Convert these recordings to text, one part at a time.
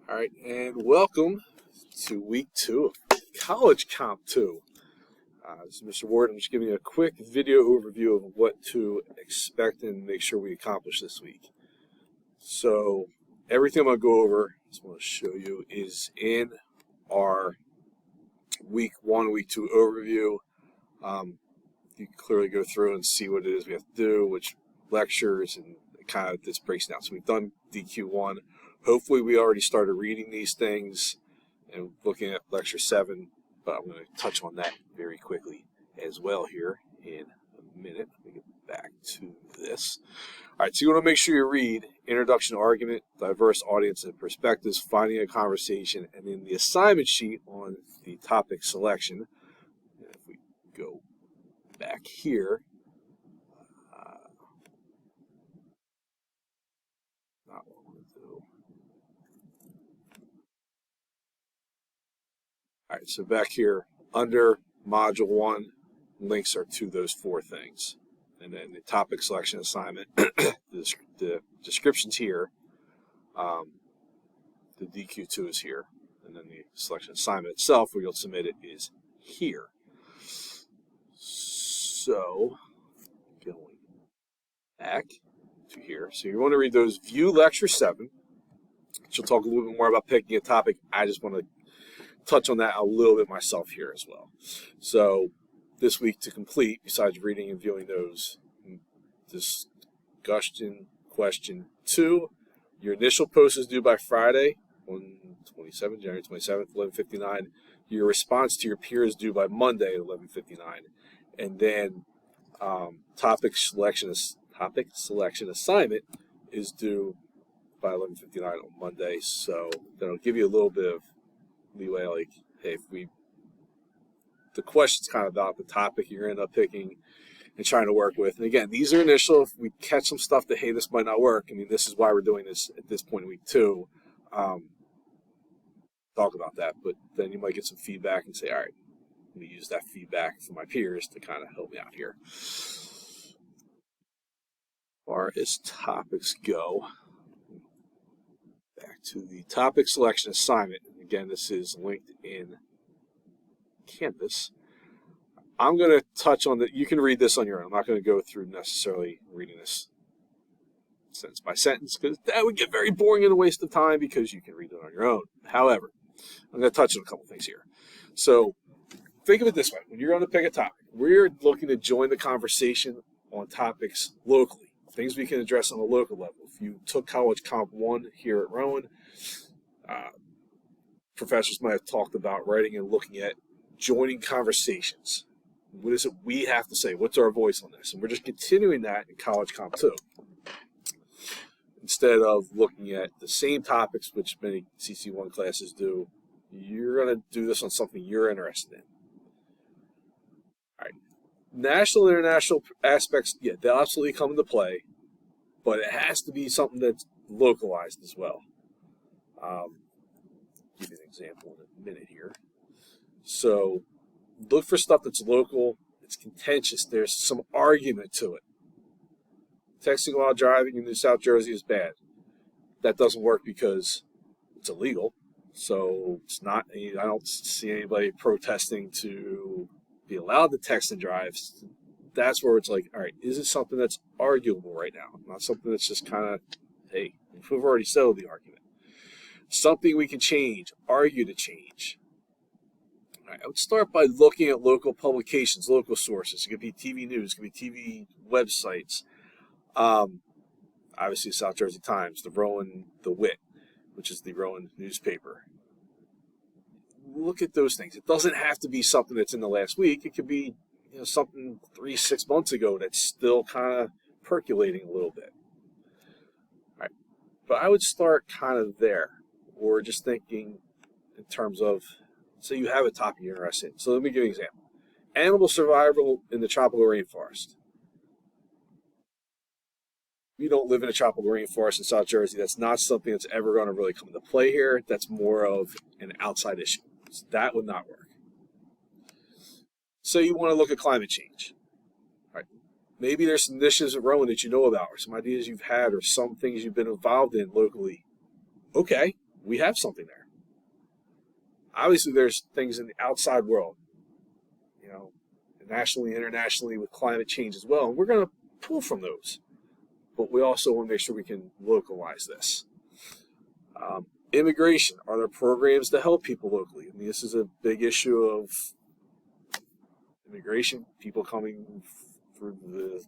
All right, and welcome to week 2 of College Comp 2. This is Mr. Ward. I'm just giving you a quick video overview of what to expect and make sure we accomplish this week. So everything I'm going to go over, I just want to show you, is in our week 1, week 2 overview. You can clearly go through and see what it is we have to do, which lectures, and kind of this breaks down. So we've done DQ1. Hopefully we already started reading these things and looking at lecture 7, but I'm going to touch on that very quickly as well here in a minute. Let me get back to this. All right, so you want to make sure you read Introduction to Argument, Diverse Audience and Perspectives, Finding a Conversation, and then the assignment sheet on the topic selection. And if we go back here, not what I want to do. All right, so back here under Module 1, links are to those 4 things. And then the topic selection assignment, the description's here, the DQ2 is here, and then the selection assignment itself, where you'll submit it, is here. So, going back to here. So you want to read those, view lecture 7. She'll talk a little bit more about picking a topic. I just want to touch on that a little bit myself here as well. So this week to complete, besides reading and viewing those, discussion question 2. Your initial post is due by Friday, January 27th, 11:59. Your response to your peer is due by Monday at 11:59. And then topic selection assignment is due by 11:59 on Monday. So that'll give you a little bit of leeway, like, hey, the question's kind of about the topic you're going to end up picking and trying to work with. And again, these are initial. If we catch some stuff that, hey, this might not work, I mean, this is why we're doing this at this point in week 2. Talk about that, but then you might get some feedback and say, all right, let me use that feedback from my peers to kind of help me out here. As far as topics go, back to the topic selection assignment. Again, this is linked in Canvas. I'm going to touch on that. You can read this on your own. I'm not going to go through necessarily reading this sentence by sentence, because that would get very boring and a waste of time, because you can read it on your own. However, I'm going to touch on a couple things here. So think of it this way. When you're going to pick a topic, we're looking to join the conversation on topics locally, things we can address on a local level. If you took College Comp 1 here at Rowan, professors might have talked about writing and looking at joining conversations. What is it we have to say? What's our voice on this? And we're just continuing that in College Comp 2. Instead of looking at the same topics, which many CCII classes do, you're going to do this on something you're interested in. All right. National and international aspects, yeah, they'll absolutely come into play, but it has to be something that's localized as well. Give you an example in a minute here. So look for stuff that's local, it's contentious, there's some argument to it. Texting while driving in South Jersey is bad. That doesn't work because it's illegal. So it's not. I don't see anybody protesting to be allowed to text and drive. That's where it's like, all right, is it something that's arguable right now? Not something that's just kind of, hey, we've already settled the argument. Something we can change, argue to change. All right, I would start by looking at local publications, local sources. It could be TV news, it could be TV websites. Obviously, South Jersey Times, the Rowan, the Wit, which is the Rowan newspaper. Look at those things. It doesn't have to be something that's in the last week. It could be, something 3-6 months ago that's still kind of percolating a little bit. All right, but I would start kind of there, or just thinking in terms of, say you have a topic you're interested in. So let me give you an example. Animal survival in the tropical rainforest. We don't live in a tropical rainforest in South Jersey. That's not something that's ever going to really come into play here. That's more of an outside issue. So that would not work. So you want to look at climate change. All right. Maybe there's some initiatives at Rowan that you know about, or some ideas you've had, or some things you've been involved in locally. Okay, we have something there. Obviously, there's things in the outside world, you know, nationally, internationally, with climate change as well, and we're going to pull from those. But we also want to make sure we can localize this. Immigration. Are there programs to help people locally? I mean, this is a big issue of immigration, people coming through the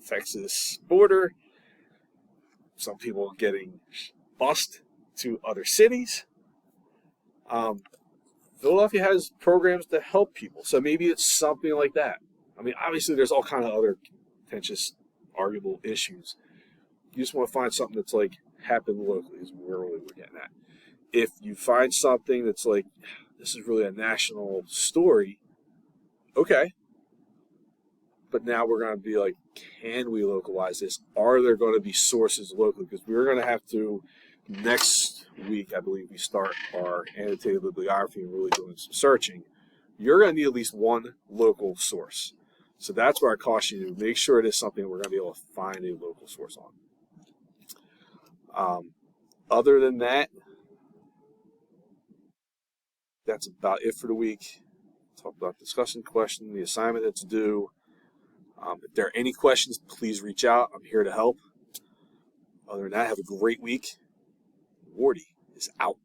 Texas border, some people getting bused to other cities. Philadelphia has programs to help people, so maybe it's something like that. I mean, obviously there's all kind of other contentious, arguable issues. You just want to find something that's like happened locally is where we're getting at. If you find something that's like, this is really a national story, okay. But now we're going to be like, can we localize this? Are there going to be sources locally? Because we're going to have to, next week, I believe, we start our annotated bibliography and really doing some searching. You're going to need at least one local source. So that's where I caution you to make sure it is something we're going to be able to find a local source on. Other than that, that's about it for the week. Talk about discussion question, the assignment that's due. If there are any questions, please reach out. I'm here to help. Other than that, have a great week. Wardy is out.